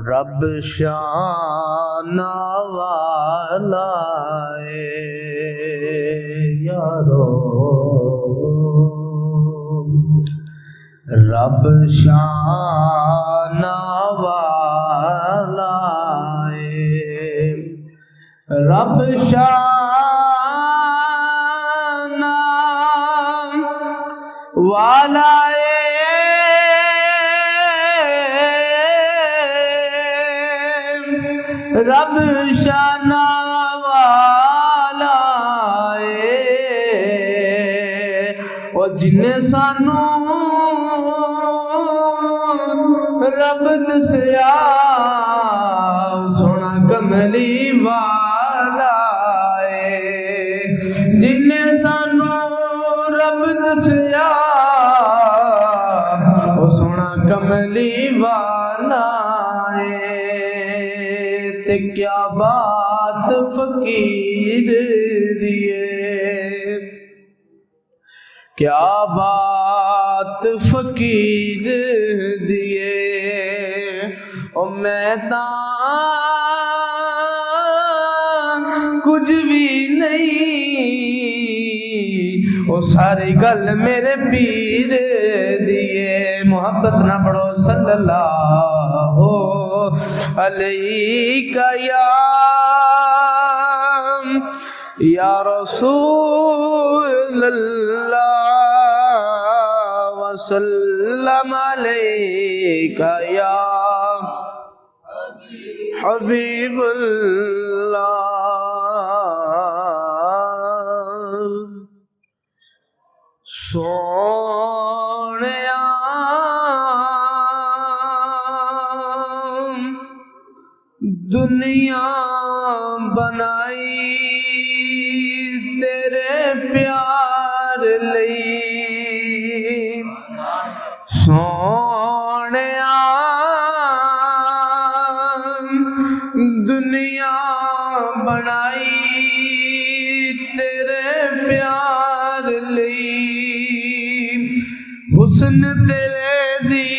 रब शान वाला यारो, रब शान वाला रब शान वाला रब शान वाला ओ जिन्हें सानू रब दसिया सोना कमली वाला जिन्हें सानू रब दसिया ओ सोना कमली वाला ते क्या बात फकीर दिए, क्या बात फकीर दिए ओ मैं कुछ भी नहीं ओ सारी गल मेरे पीर दिए। मोहब्बत ना पढ़ो सल्लल्लाहु अलैका या रसूल अल्लाह वसल्लम अलैका या हबीबुल्लाह। सोनिया दुनिया बनाई तेरे प्यार लई, सोनिया दुनिया बनाई तेरे प्यार लई, हुस्न तेरे दी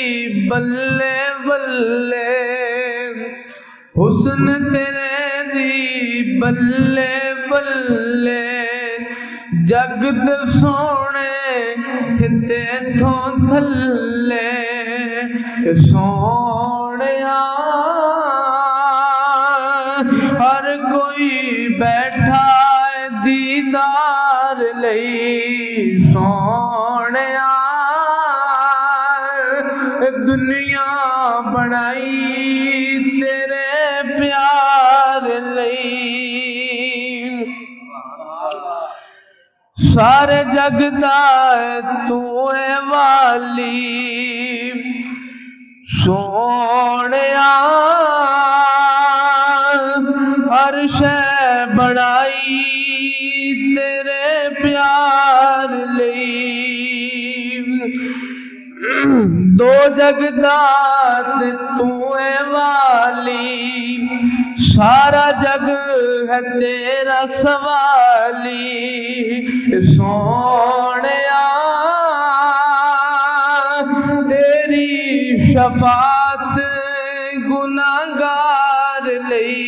बल्ले बल्ले, हुस्न तेरे दी बल्ले बल्ले, जगत सोने हिते थो थल्ले, सोनिया हर कोई बैठा दीदार लई, सोनिया दुनिया बनाई तेरे प्यार लई, सारे जग दा तू है वाली, सोनिया हर शै बनाई तेरे प्यार लई, दो जगदात तू है वाली, सारा जग है तेरा सवाली, सोनिया तेरी शफात गुनाहगार लई,